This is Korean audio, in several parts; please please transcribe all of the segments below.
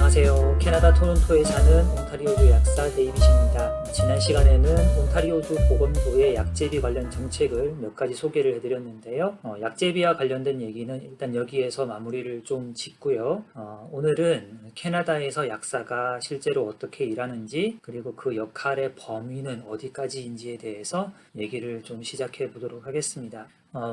안녕하세요. 캐나다 토론토에 사는 온타리오주 약사 데이빗입니다. 지난 시간에는 온타리오주 보건소의 약제비 관련 정책을 몇 가지 소개를 해드렸는데요. 약제비와 관련된 얘기는 일단 여기에서 마무리를 좀 짓고요. 오늘은 캐나다에서 약사가 실제로 어떻게 일하는지, 그리고 그 역할의 범위는 어디까지인지에 대해서 얘기를 좀 시작해 보도록 하겠습니다.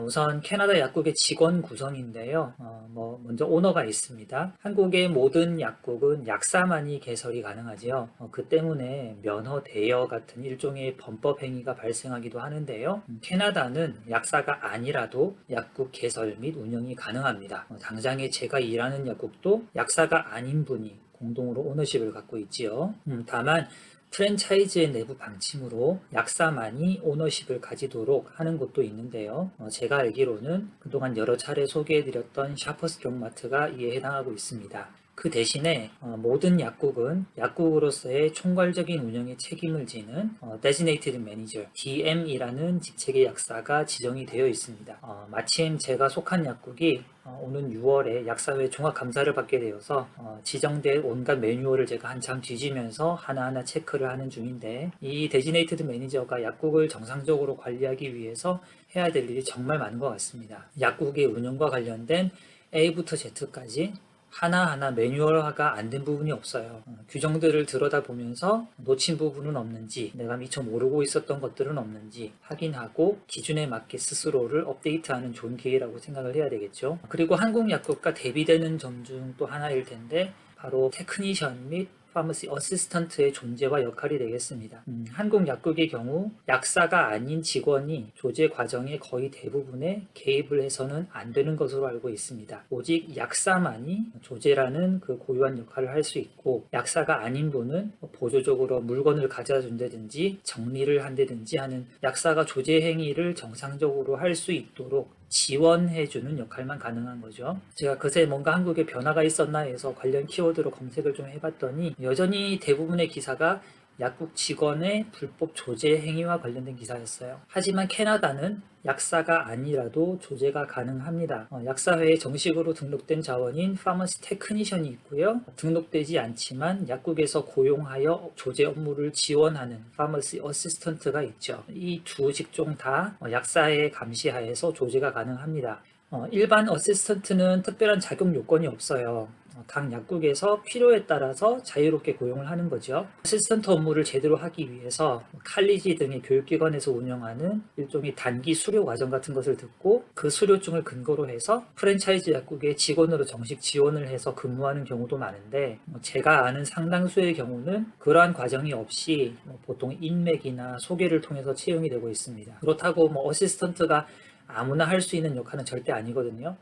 우선 캐나다 약국의 직원 구성인데요. 먼저 오너가 있습니다. 한국의 모든 약국은 약사만이 개설이 가능하지요. 그 때문에 면허 대여 같은 일종의 범법 행위가 발생하기도 하는데요. 캐나다는 약사가 아니라도 약국 개설 및 운영이 가능합니다. 당장에 제가 일하는 약국도 약사가 아닌 분이 공동으로 오너십을 갖고 있지요. 다만 프랜차이즈의 내부 방침으로 약사만이 오너십을 가지도록 하는 곳도 있는데요. 제가 알기로는 그동안 여러 차례 소개해드렸던 샤퍼스 드럭마트가 이에 해당하고 있습니다. 그 대신에 모든 약국은 약국으로서의 총괄적인 운영에 책임을 지는 Designated Manager, DM이라는 직책의 약사가 지정이 되어 있습니다. 마침 제가 속한 약국이 오는 6월에 약사회 종합감사를 받게 되어서 지정된 온갖 매뉴얼을 제가 한참 뒤지면서 하나하나 체크를 하는 중인데, 이 데지네이티드 매니저가 약국을 정상적으로 관리하기 위해서 해야 될 일이 정말 많은 것 같습니다. 약국의 운영과 관련된 A부터 Z까지 하나하나 매뉴얼화가 안 된 부분이 없어요. 규정들을 들여다보면서 놓친 부분은 없는지, 내가 미처 모르고 있었던 것들은 없는지 확인하고 기준에 맞게 스스로를 업데이트하는 좋은 기회라고 생각을 해야 되겠죠. 그리고 한국 약국과 대비되는 점 중 또 하나일 텐데, 바로 테크니션 및 파머시 어시스턴트의 존재와 역할이 되겠습니다. 한국 약국의 경우 약사가 아닌 직원이 조제 과정의 거의 대부분에 개입을 해서는 안 되는 것으로 알고 있습니다. 오직 약사만이 조제라는 그 고유한 역할을 할 수 있고, 약사가 아닌 분은 보조적으로 물건을 가져다 준다든지 정리를 한다든지 하는 약사가 조제 행위를 정상적으로 할 수 있도록 지원해주는 역할만 가능한 거죠. 제가 그새 뭔가 한국에 변화가 있었나 해서 관련 키워드로 검색을 좀 해봤더니 여전히 대부분의 기사가 약국 직원의 불법 조제 행위와 관련된 기사였어요. 하지만 캐나다는 약사가 아니라도 조제가 가능합니다. 약사회에 정식으로 등록된 자원인 파머시 테크니션이 있고요. 등록되지 않지만 약국에서 고용하여 조제 업무를 지원하는 파머시 어시스턴트가 있죠. 이 두 직종 다 약사의 감시하에서 조제가 가능합니다. 일반 어시스턴트는 특별한 자격 요건이 없어요. 각 약국에서 필요에 따라서 자유롭게 고용을 하는 거죠. 어시스턴트 업무를 제대로 하기 위해서 칼리지 등의 교육기관에서 운영하는 일종의 단기 수료 과정 같은 것을 듣고 그 수료증을 근거로 해서 프랜차이즈 약국의 직원으로 정식 지원을 해서 근무하는 경우도 많은데, 제가 아는 상당수의 경우는 그러한 과정이 없이 보통 인맥이나 소개를 통해서 채용이 되고 있습니다. 그렇다고 어시스턴트가 아무나 할 수 있는 역할은 절대 아니거든요.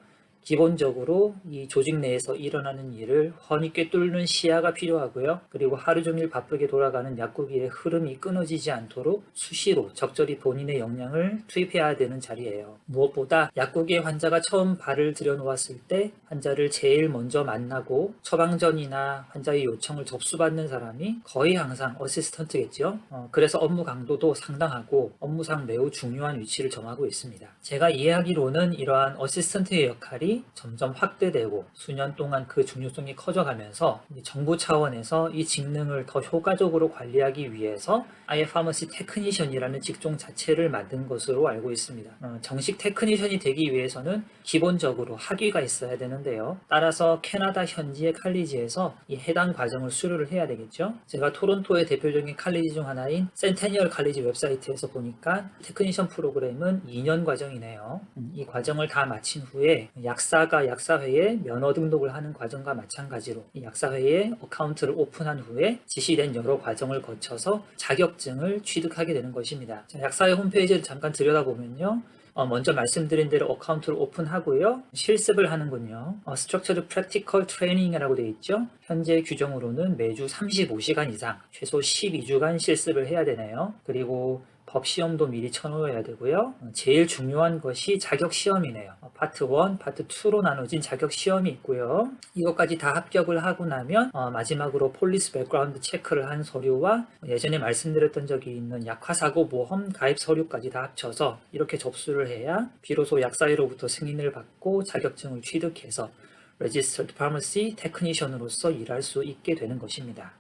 기본적으로 이 조직 내에서 일어나는 일을 훤히 꿰뚫는 시야가 필요하고요. 그리고 하루 종일 바쁘게 돌아가는 약국 일의 흐름이 끊어지지 않도록 수시로 적절히 본인의 역량을 투입해야 되는 자리예요. 무엇보다 약국에 환자가 처음 발을 들여놓았을 때 환자를 제일 먼저 만나고 처방전이나 환자의 요청을 접수받는 사람이 거의 항상 어시스턴트겠죠. 그래서 업무 강도도 상당하고 업무상 매우 중요한 위치를 점하고 있습니다. 제가 이해하기로는 이러한 어시스턴트의 역할이 점점 확대되고 수년 동안 그 중요성이 커져가면서 정부 차원에서 이 직능을 더 효과적으로 관리하기 위해서 아예 파머시 테크니션이라는 직종 자체를 만든 것으로 알고 있습니다. 정식 테크니션이 되기 위해서는 기본적으로 학위가 있어야 되는데요. 따라서 캐나다 현지의 칼리지에서 이 해당 과정을 수료를 해야 되겠죠. 제가 토론토의 대표적인 칼리지 중 하나인 센테니얼 칼리지 웹사이트에서 보니까 테크니션 프로그램은 2년 과정이네요. 이 과정을 다 마친 후에 약사가 약사회에 면허 등록을 하는 과정과 마찬가지로 이 약사회에 어카운트를 오픈한 후에 지시된 여러 과정을 거쳐서 자격증을 취득하게 되는 것입니다. 약사회 홈페이지를 잠깐 들여다보면요. 먼저 말씀드린 대로 어카운트를 오픈하고요. 실습을 하는군요. Structured Practical Training이라고 되어 있죠. 현재 규정으로는 매주 35시간 이상, 최소 12주간 실습을 해야 되네요. 그리고 법 시험도 미리 쳐놓아야 되고요. 제일 중요한 것이 자격 시험이네요. 파트 1, 파트 2로 나눠진 자격 시험이 있고요. 이것까지 다 합격을 하고 나면 마지막으로 폴리스 백그라운드 체크를 한 서류와 예전에 말씀드렸던 적이 있는 약화사고 보험 가입 서류까지 다 합쳐서 이렇게 접수를 해야 비로소 약사회로부터 승인을 받고 자격증을 취득해서 Registered Pharmacy Technician으로서 일할 수 있게 되는 것입니다.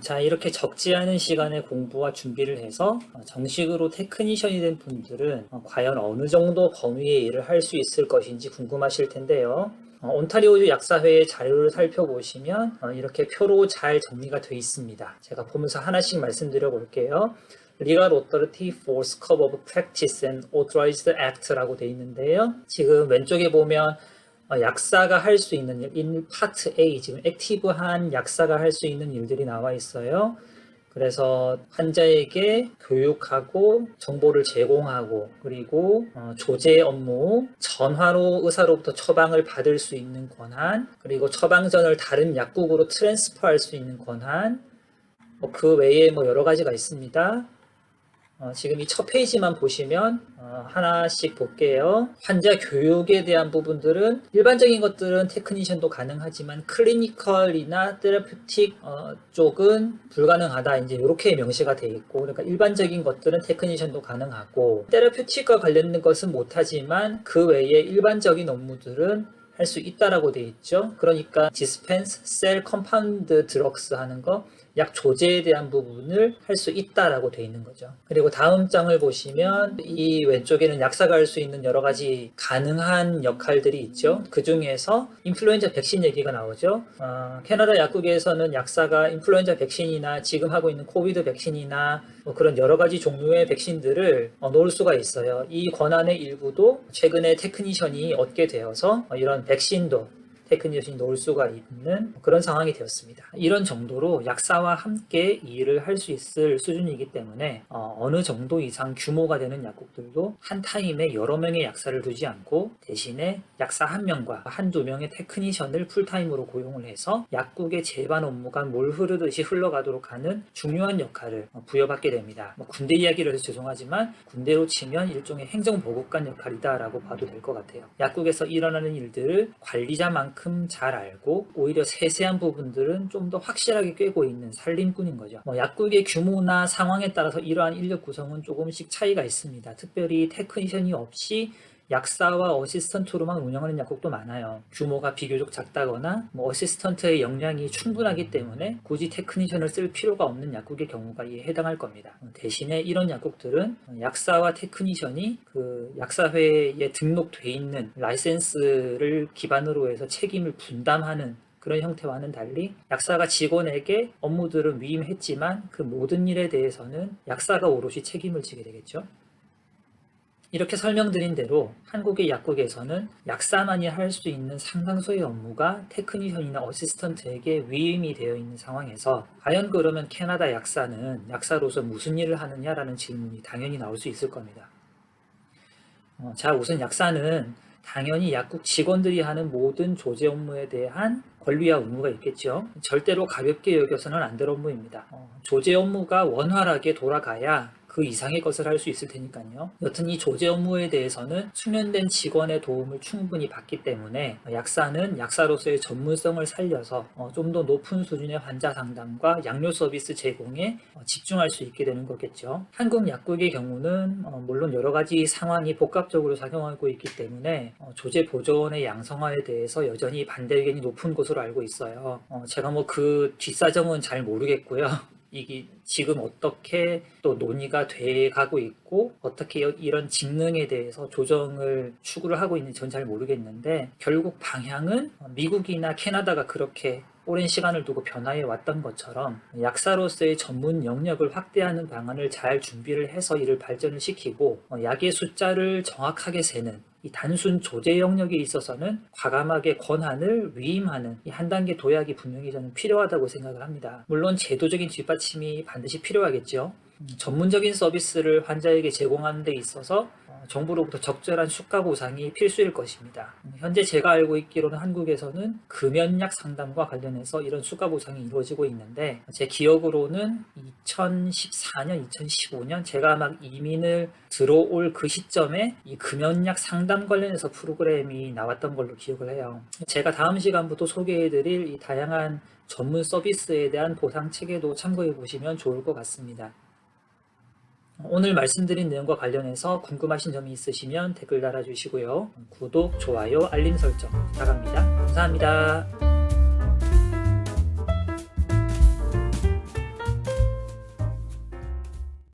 자, 이렇게 적지 않은 시간에 공부와 준비를 해서 정식으로 테크니션이 된 분들은 과연 어느 정도 범위의 일을 할 수 있을 것인지 궁금하실 텐데요. 온타리오주 약사회의 자료를 살펴보시면 이렇게 표로 잘 정리가 되어 있습니다. 제가 보면서 하나씩 말씀드려 볼게요. Legal Authority for Scope of Practice and Authorized Act라고 되어 있는데요. 지금 왼쪽에 보면 약사가 할 수 있는 일, 파트 A, 지금 액티브한 약사가 할 수 있는 일들이 나와 있어요. 그래서 환자에게 교육하고 정보를 제공하고 그리고 조제 업무, 전화로 의사로부터 처방을 받을 수 있는 권한, 그리고 처방전을 다른 약국으로 트랜스퍼할 수 있는 권한, 그 외에 여러 가지가 있습니다. 지금 이 첫 페이지만 보시면 하나씩 볼게요. 환자 교육에 대한 부분들은 일반적인 것들은 테크니션도 가능하지만 클리니컬이나 테라퓨틱 쪽은 불가능하다. 이제 이렇게 명시가 되어 있고, 그러니까 일반적인 것들은 테크니션도 가능하고 테라퓨틱과 관련된 것은 못하지만 그 외에 일반적인 업무들은 할 수 있다라고 되어 있죠. 그러니까 디스펜스, 셀, 컴파운드 드럭스 하는 거, 약 조제에 대한 부분을 할 수 있다라고 되어 있는 거죠. 그리고 다음 장을 보시면 이 왼쪽에는 약사가 할 수 있는 여러 가지 가능한 역할들이 있죠. 그 중에서 인플루엔자 백신 얘기가 나오죠. 캐나다 약국에서는 약사가 인플루엔자 백신이나 지금 하고 있는 코비드 백신이나 그런 여러 가지 종류의 백신들을 놓을 수가 있어요. 이 권한의 일부도 최근에 테크니션이 얻게 되어서 이런 백신도 테크니션이 놓을 수가 있는 그런 상황이 되었습니다. 이런 정도로 약사와 함께 일을 할 수 있을 수준이기 때문에 어느 정도 이상 규모가 되는 약국들도 한 타임에 여러 명의 약사를 두지 않고 대신에 약사 한 명과 한두 명의 테크니션을 풀타임으로 고용을 해서 약국의 제반 업무가 물 흐르듯이 흘러가도록 하는 중요한 역할을 부여받게 됩니다. 군대 이야기를 해서 죄송하지만 군대로 치면 일종의 행정보급관 역할이다라고 봐도 될 것 같아요. 약국에서 일어나는 일들을 관리자만큼 잘 알고 오히려 세세한 부분들은 좀 더 확실하게 꿰고 있는 살림꾼인 거죠. 약국의 규모나 상황에 따라서 이러한 인력 구성은 조금씩 차이가 있습니다. 특별히 테크니션이 없이 약사와 어시스턴트로만 운영하는 약국도 많아요. 규모가 비교적 작다거나 어시스턴트의 역량이 충분하기 때문에 굳이 테크니션을 쓸 필요가 없는 약국의 경우가 이에 해당할 겁니다. 대신에 이런 약국들은 약사와 테크니션이 그 약사회에 등록돼 있는 라이센스를 기반으로 해서 책임을 분담하는 그런 형태와는 달리 약사가 직원에게 업무들은 위임했지만 그 모든 일에 대해서는 약사가 오롯이 책임을 지게 되겠죠. 이렇게 설명드린 대로 한국의 약국에서는 약사만이 할 수 있는 상당수의 업무가 테크니션이나 어시스턴트에게 위임이 되어 있는 상황에서 과연 그러면 캐나다 약사는 약사로서 무슨 일을 하느냐라는 질문이 당연히 나올 수 있을 겁니다. 자, 우선 약사는 당연히 약국 직원들이 하는 모든 조제 업무에 대한 권리와 의무가 있겠죠. 절대로 가볍게 여겨서는 안 될 업무입니다. 조제 업무가 원활하게 돌아가야 그 이상의 것을 할 수 있을 테니까요. 여튼 이 조제 업무에 대해서는 숙련된 직원의 도움을 충분히 받기 때문에 약사는 약사로서의 전문성을 살려서 좀 더 높은 수준의 환자 상담과 양료 서비스 제공에 집중할 수 있게 되는 거겠죠. 한국 약국의 경우는 물론 여러 가지 상황이 복합적으로 작용하고 있기 때문에 조제 보조원의 양성화에 대해서 여전히 반대 의견이 높은 것으로 알고 있어요. 제가 그 뒷사정은 잘 모르겠고요. 이게 지금 어떻게 또 논의가 돼 가고 있고 어떻게 이런 직능에 대해서 조정을 추구를 하고 있는지 전 잘 모르겠는데 결국 방향은 미국이나 캐나다가 그렇게 오랜 시간을 두고 변화해 왔던 것처럼 약사로서의 전문 영역을 확대하는 방안을 잘 준비를 해서 이를 발전을 시키고 약의 숫자를 정확하게 세는 이 단순 조제 영역에 있어서는 과감하게 권한을 위임하는 이 한 단계 도약이 분명히 저는 필요하다고 생각을 합니다. 물론 제도적인 뒷받침이 반드시 필요하겠죠. 전문적인 서비스를 환자에게 제공하는 데 있어서 정부로부터 적절한 수가 보상이 필수일 것입니다. 현재 제가 알고 있기로는 한국에서는 금연약 상담과 관련해서 이런 수가 보상이 이루어지고 있는데 제 기억으로는 2014년, 2015년 제가 막 이민을 들어올 그 시점에 이 금연약 상담 관련해서 프로그램이 나왔던 걸로 기억을 해요. 제가 다음 시간부터 소개해드릴 이 다양한 전문 서비스에 대한 보상 체계도 참고해 보시면 좋을 것 같습니다. 오늘 말씀드린 내용과 관련해서 궁금하신 점이 있으시면 댓글 달아주시고요. 구독, 좋아요, 알림 설정 부탁합니다. 감사합니다. 감사합니다.